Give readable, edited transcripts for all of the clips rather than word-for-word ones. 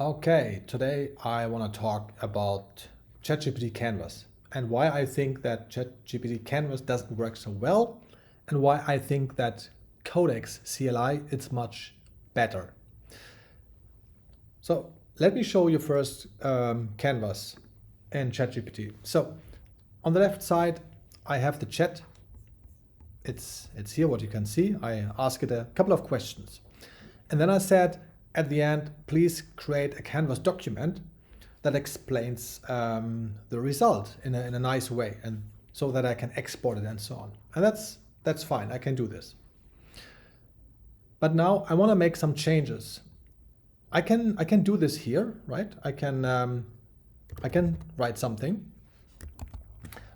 Okay, today I want to talk about ChatGPT Canvas and why I think that ChatGPT Canvas doesn't work so well and why I think that Codex CLI is much better. So let me show you first Canvas and ChatGPT. So on the left side, I have the chat. It's here, what you can see. I asked it a couple of questions. And then I said at the end, please create a Canvas document that explains the result in a nice way, and so that I can export it and so on. And that's fine, I can do this. But now I want to make some changes. I can do this here, right? I can write something,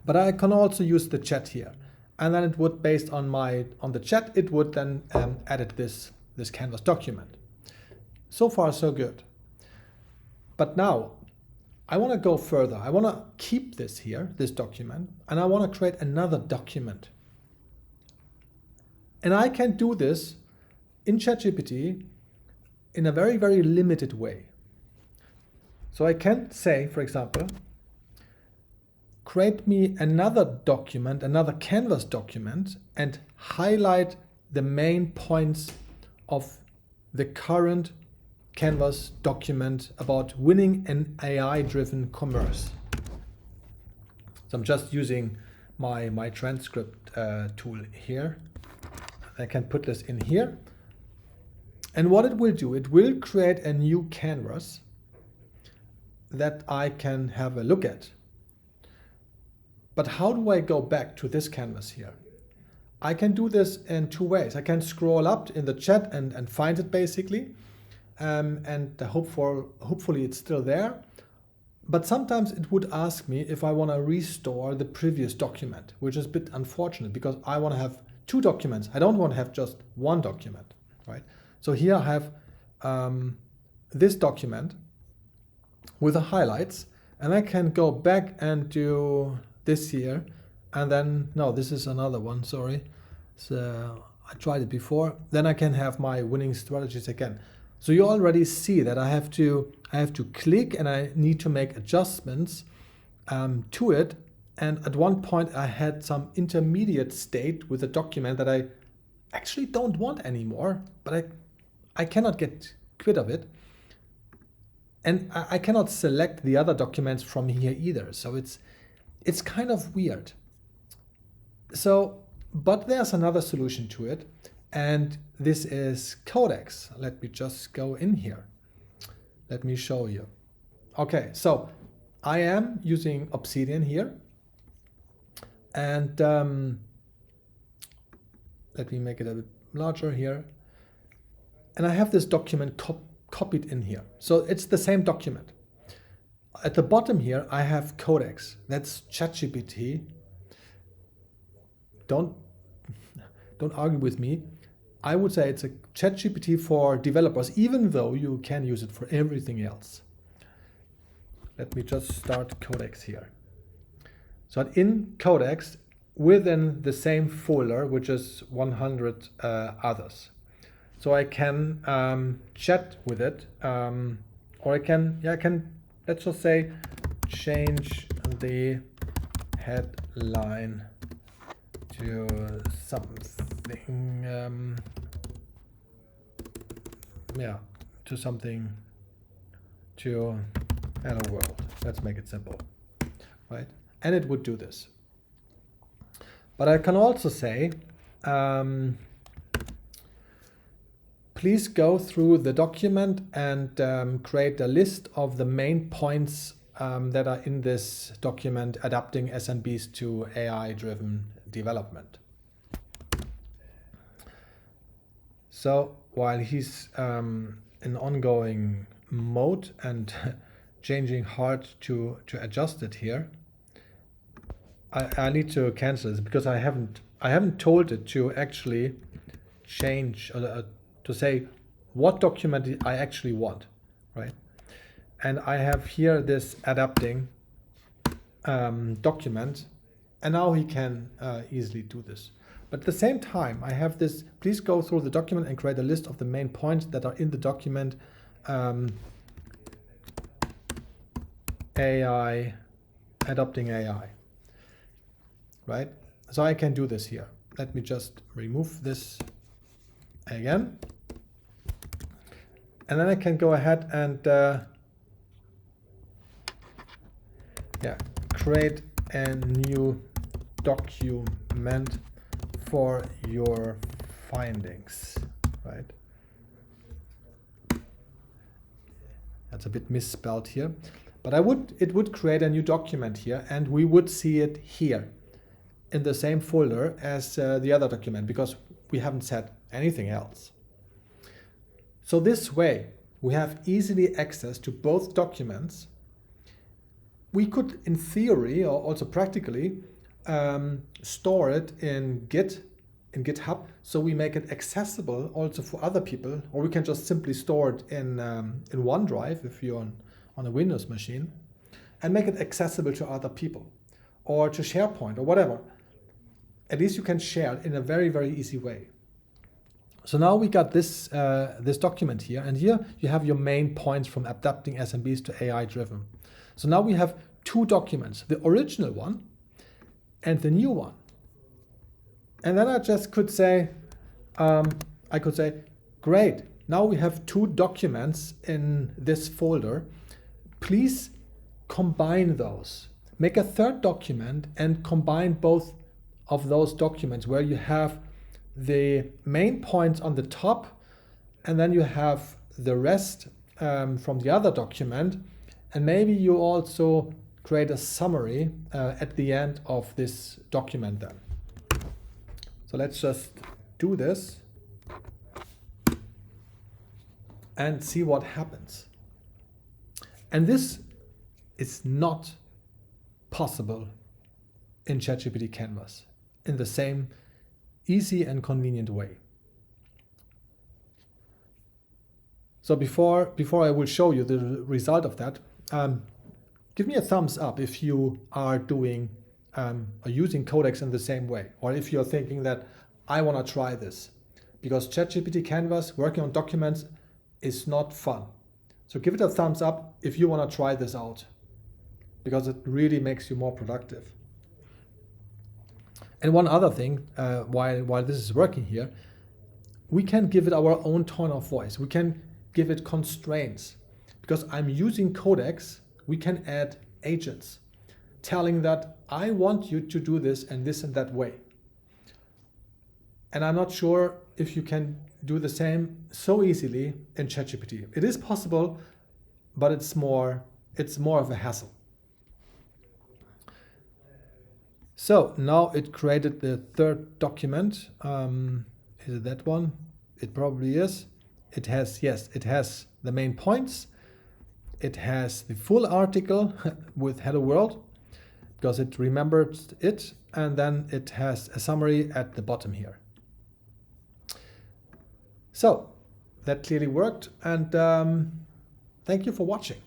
but I can also use the chat here. And then it would, based on the chat, it would then edit this Canvas document. So far, so good. But now I want to go further. I want to keep this here, this document, and I want to create another document. And I can do this in ChatGPT in a very, very limited way. So I can say, for example, create me another document, another Canvas document, and highlight the main points of the current Canvas document about winning an AI-driven commerce. So I'm just using my transcript tool here. I can put this in here. And what it will do, it will create a new canvas that I can have a look at. But how do I go back to this canvas here? I can do this in two ways. I can scroll up in the chat and find it basically. And hopefully it's still there. But sometimes it would ask me if I want to restore the previous document, which is a bit unfortunate because I want to have two documents. I don't want to have just one document, right? So here I have this document with the highlights, and I can go back and do this here. And then, no, this is another one, sorry. So I tried it before. Then I can have my winning strategies again. So you already see that I have to click and I need to make adjustments to it. And at one point I had some intermediate state with a document that I actually don't want anymore, but I cannot get quit of it. And I cannot select the other documents from here either. So it's kind of weird. So, but there's another solution to it. And this is Codex. Let me just go in here. Let me show you. Okay, so I am using Obsidian here. And let me make it a bit larger here. And I have this document copied in here. So it's the same document. At the bottom here, I have Codex. That's ChatGPT. Don't argue with me. I would say it's a ChatGPT for developers, even though you can use it for everything else. Let me just start Codex here. So in Codex, within the same folder, which is 100 others. So I can chat with it, or I can, let's just say, change the headline to something, to something, to hello world. Let's make it simple, right? And it would do this. But I can also say, please go through the document and create a list of the main points that are in this document adapting SMBs to AI-driven development. So while he's in ongoing mode and changing hard to adjust it here, I need to cancel this because I haven't told it to actually change or to say what document I actually want, right? And I have here this adapting document, and now he can easily do this. But at the same time, I have this, please go through the document and create a list of the main points that are in the document AI, adopting AI, right? So I can do this here. Let me just remove this again. And then I can go ahead and create a new document for your findings, right? That's a bit misspelled here, but it would create a new document here, and we would see it here in the same folder as the other document, because we haven't said anything else. So this way, we have easily access to both documents. We could, in theory, or also practically, store it in GitHub, so we make it accessible also for other people, or we can just simply store it in OneDrive if you're on a Windows machine, and make it accessible to other people, or to SharePoint, or whatever. At least you can share it in a very, very easy way. So now we got this document here, and here you have your main points from adapting SMBs to AI-driven. So now we have two documents, the original one and the new one. And then I just could say, great, now we have two documents in this folder. Please combine those. Make a third document and combine both of those documents, where you have the main points on the top, and then you have the rest from the other document, and maybe you also create a summary at the end of this document then. So let's just do this and see what happens. And this is not possible in ChatGPT Canvas in the same easy and convenient way. So before I will show you the result of that, give me a thumbs up if you are doing or using Codex in the same way, or if you're thinking that I want to try this, because ChatGPT Canvas working on documents is not fun. So give it a thumbs up if you want to try this out, because it really makes you more productive. And one other thing, while this is working here, we can give it our own tone of voice. We can give it constraints. Because I'm using Codex, we can add agents telling that I want you to do this and that way. And I'm not sure if you can do the same so easily in ChatGPT. It is possible, but it's more of a hassle. So now it created the third document. Is it that one? It probably is. It has the main points. It has the full article with Hello World, because it remembered it, and then it has a summary at the bottom here. So that clearly worked, and thank you for watching.